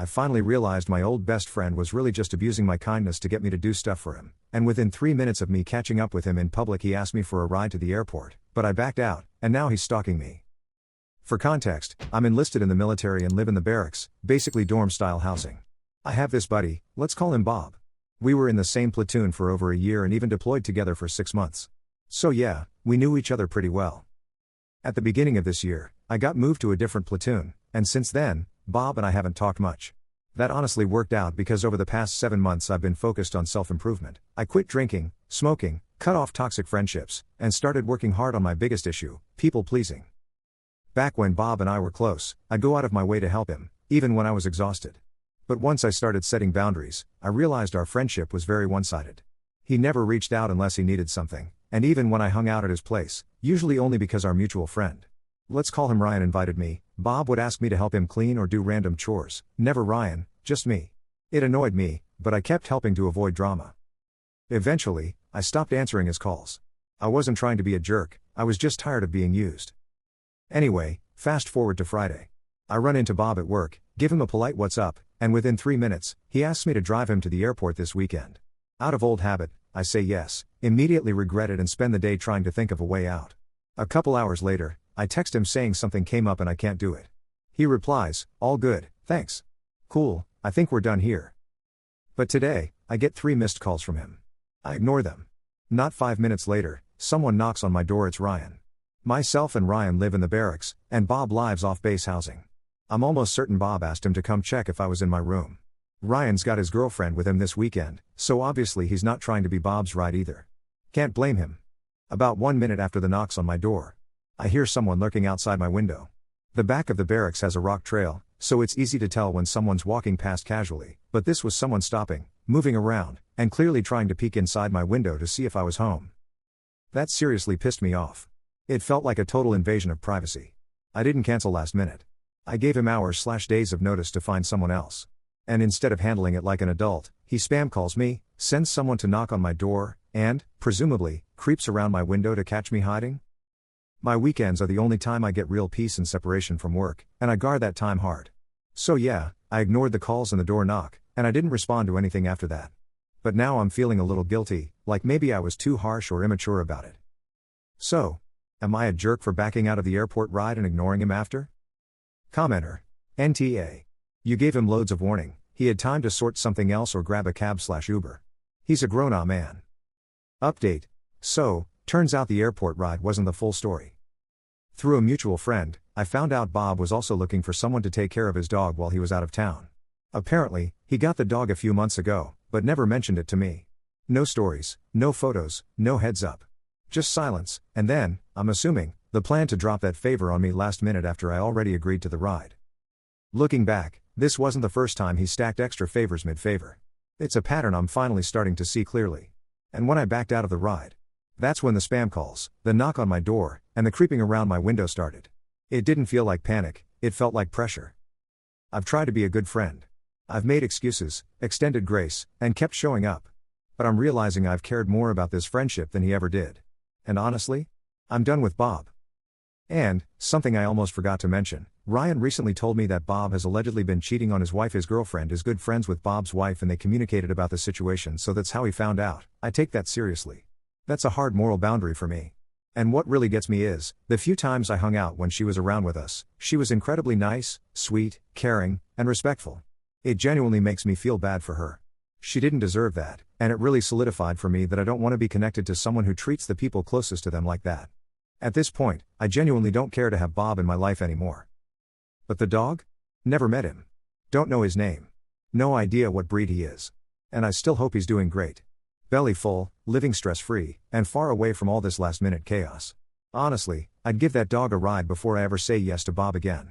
I finally realized my old best friend was really just abusing my kindness to get me to do stuff for him, and within 3 minutes of me catching up with him in public he asked me for a ride to the airport, but I backed out, and now he's stalking me. For context, I'm enlisted in the military and live in the barracks, basically dorm-style housing. I have this buddy, let's call him Bob. We were in the same platoon for over a year and even deployed together for 6 months. So yeah, we knew each other pretty well. At the beginning of this year, I got moved to a different platoon, and since then, Bob and I haven't talked much. That honestly worked out because over the past 7 months I've been focused on self-improvement. I quit drinking, smoking, cut off toxic friendships, and started working hard on my biggest issue, people-pleasing. Back when Bob and I were close, I'd go out of my way to help him, even when I was exhausted. But once I started setting boundaries, I realized our friendship was very one-sided. He never reached out unless he needed something, and even when I hung out at his place, usually only because our mutual friend, let's call him Ryan, invited me, Bob would ask me to help him clean or do random chores, never Ryan, just me. It annoyed me, but I kept helping to avoid drama. Eventually, I stopped answering his calls. I wasn't trying to be a jerk, I was just tired of being used. Anyway, fast forward to Friday. I run into Bob at work, give him a polite what's up, and within 3 minutes, he asks me to drive him to the airport this weekend. Out of old habit, I say yes, immediately regret it and spend the day trying to think of a way out. A couple hours later, I text him saying something came up and I can't do it. He replies, all good, thanks. Cool, I think we're done here. But today, I get 3 missed calls from him. I ignore them. Not 5 minutes later, someone knocks on my door. It's Ryan. Myself and Ryan live in the barracks, and Bob lives off base housing. I'm almost certain Bob asked him to come check if I was in my room. Ryan's got his girlfriend with him this weekend, so obviously he's not trying to be Bob's ride either. Can't blame him. About 1 minute after the knocks on my door, I hear someone lurking outside my window. The back of the barracks has a rock trail, so it's easy to tell when someone's walking past casually, but this was someone stopping, moving around, and clearly trying to peek inside my window to see if I was home. That seriously pissed me off. It felt like a total invasion of privacy. I didn't cancel last minute. I gave him hours/days of notice to find someone else. And instead of handling it like an adult, he spam calls me, sends someone to knock on my door, and, presumably, creeps around my window to catch me hiding? My weekends are the only time I get real peace and separation from work, and I guard that time hard. So yeah, I ignored the calls and the door knock, and I didn't respond to anything after that. But now I'm feeling a little guilty, like maybe I was too harsh or immature about it. So, am I a jerk for backing out of the airport ride and ignoring him after? Commenter. NTA. You gave him loads of warning, he had time to sort something else or grab a cab/Uber. He's a grown-up man. Update. So, turns out the airport ride wasn't the full story. Through a mutual friend, I found out Bob was also looking for someone to take care of his dog while he was out of town. Apparently, he got the dog a few months ago, but never mentioned it to me. No stories, no photos, no heads up. Just silence, and then, I'm assuming, the plan to drop that favor on me last minute after I already agreed to the ride. Looking back, this wasn't the first time he stacked extra favors mid-favor. It's a pattern I'm finally starting to see clearly. And when I backed out of the ride, that's when the spam calls, the knock on my door, and the creeping around my window started. It didn't feel like panic, it felt like pressure. I've tried to be a good friend. I've made excuses, extended grace, and kept showing up. But I'm realizing I've cared more about this friendship than he ever did. And honestly, I'm done with Bob. And, something I almost forgot to mention, Ryan recently told me that Bob has allegedly been cheating on his wife. His girlfriend is good friends with Bob's wife and they communicated about the situation, so that's how he found out. I take that seriously. That's a hard moral boundary for me. And what really gets me is, the few times I hung out when she was around with us, she was incredibly nice, sweet, caring, and respectful. It genuinely makes me feel bad for her. She didn't deserve that, and it really solidified for me that I don't want to be connected to someone who treats the people closest to them like that. At this point, I genuinely don't care to have Bob in my life anymore. But the dog? Never met him. Don't know his name. No idea what breed he is. And I still hope he's doing great. Belly full, living stress-free, and far away from all this last-minute chaos. Honestly, I'd give that dog a ride before I ever say yes to Bob again.